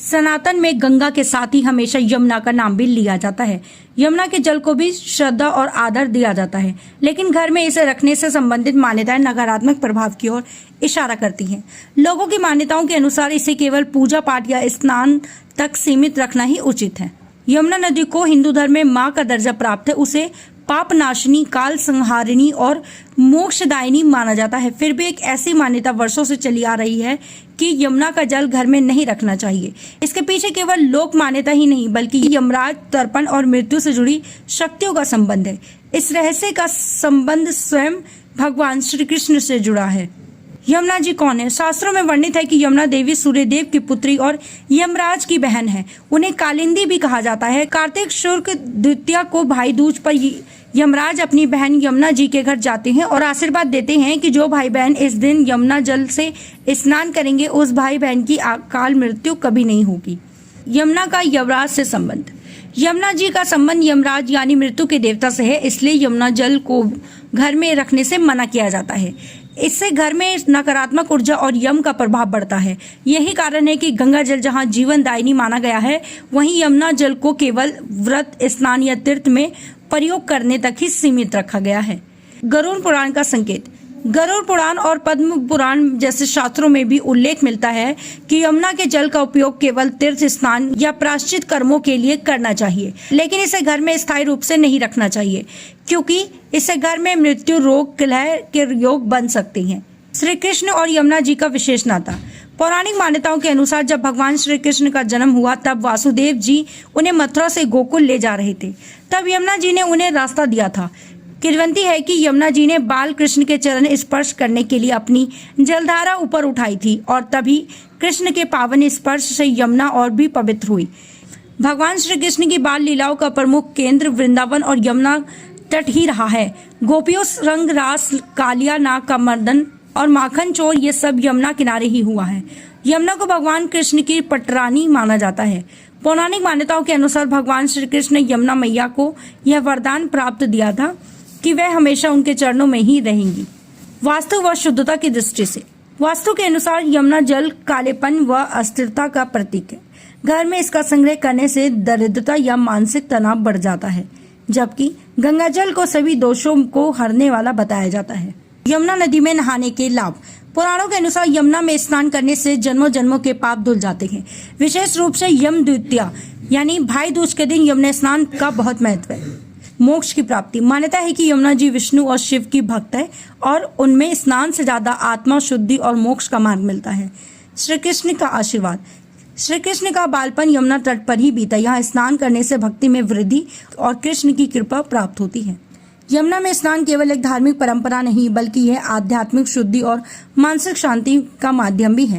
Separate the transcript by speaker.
Speaker 1: सनातन में गंगा के साथ ही हमेशा यमुना का नाम भी लिया जाता है। यमुना के जल को भी श्रद्धा और आदर दिया जाता है, लेकिन घर में इसे रखने से संबंधित मान्यताएं नकारात्मक प्रभाव की ओर इशारा करती हैं। लोगों की मान्यताओं के अनुसार इसे केवल पूजा पाठ या स्नान तक सीमित रखना ही उचित है। यमुना नदी को हिंदू धर्म में मां का दर्जा प्राप्त है। उसे पाप नाशनी, काल संहारिणी और मोक्षदायिनी माना जाता है। फिर भी एक ऐसी मान्यता वर्षों से चली आ रही है कि यमुना का जल घर में नहीं रखना चाहिए। इसके पीछे केवल लोक मान्यता ही नहीं, बल्कि यमराज, तर्पण और मृत्यु से जुड़ी शक्तियों का संबंध है। इस रहस्य का संबंध स्वयं भगवान श्री कृष्ण से जुड़ा है। यमुना जी कौन है? शास्त्रों में वर्णित है कि यमुना देवी सूर्यदेव की पुत्री और यमराज की बहन है। उन्हें कालिंदी भी कहा जाता है। कार्तिक शुक्ल द्वितीया को भाई दूज पर यमराज अपनी बहन यमुना जी के घर जाते हैं और आशीर्वाद देते हैं कि जो भाई बहन इस दिन यमुना जल से स्नान करेंगे, उस भाई बहन की अकाल मृत्यु कभी नहीं होगी। यमुना का यमराज से संबंध। यमुना जी का संबंध यमराज यानी मृत्यु के देवता से है, इसलिए यमुना जल को घर में रखने से मना किया जाता है। इससे घर में नकारात्मक ऊर्जा और यम का प्रभाव बढ़ता है। यही कारण है कि गंगा जल जहां जीवनदायिनी माना गया है, वहीं यमुना जल को केवल व्रत, स्नान या तीर्थ में प्रयोग करने तक ही सीमित रखा गया है। गरुड़ पुराण का संकेत। गरुड़ पुराण और पद्म पुराण जैसे शास्त्रों में भी उल्लेख मिलता है कि यमुना के जल का उपयोग केवल तीर्थ स्नान या प्रायश्चित कर्मों के लिए करना चाहिए, लेकिन इसे घर में स्थायी रूप से नहीं रखना चाहिए, क्योंकि इससे घर में मृत्यु, रोग, कलह के योग बन सकते हैं। श्री कृष्ण और यमुना जी का विशेष नाता। पौराणिक मान्यताओं के अनुसार जब भगवान श्री कृष्ण का जन्म हुआ, तब वासुदेव जी उन्हें मथुरा से गोकुल ले जा रहे थे। तब यमुना जी ने उन्हें रास्ता दिया था। किंवदंती है कि यमुना जी ने बाल कृष्ण के चरण स्पर्श करने के लिए अपनी जलधारा ऊपर उठाई थी और तभी कृष्ण के पावन स्पर्श से यमुना और भी पवित्र हुई। भगवान श्री कृष्ण की बाल लीलाओं का प्रमुख केंद्र वृंदावन और यमुना तट ही रहा है। गोपियों रंग रास, कालिया नाग का मर्दन और माखन चोर, ये सब यमुना किनारे ही हुआ है। यमुना को भगवान कृष्ण की पटरानी माना जाता है। पौराणिक मान्यताओं के अनुसार भगवान श्री कृष्ण ने यमुना मैया को यह वरदान प्राप्त दिया था कि वह हमेशा उनके चरणों में ही रहेंगी। वास्तु व शुद्धता की दृष्टि से। वास्तु के अनुसार यमुना जल कालेपन व अस्थिरता का प्रतीक है। घर में इसका संग्रह करने से दरिद्रता या मानसिक तनाव बढ़ जाता है, जबकि गंगा जल को सभी दोषों को हरने वाला बताया जाता है। यमुना नदी में नहाने के लाभ। पुराणों के अनुसार यमुना में स्नान करने से जन्मों जन्मों के पाप धुल जाते हैं। विशेष रूप से यम द्वितीया यानी भाई दूज के दिन यमुना स्नान का बहुत महत्व है। मोक्ष की प्राप्ति। मान्यता है कि यमुना जी विष्णु और शिव की भक्त है और उनमें स्नान से ज्यादा आत्मा शुद्धि और मोक्ष का मार्ग मिलता है। श्री कृष्ण का आशीर्वाद। श्री कृष्ण का बालपन यमुना तट पर ही बीता। यहाँ स्नान करने से भक्ति में वृद्धि और कृष्ण की कृपा प्राप्त होती है। यमुना में स्नान केवल एक धार्मिक परंपरा नहीं, बल्कि यह आध्यात्मिक शुद्धि और मानसिक शांति का माध्यम भी है।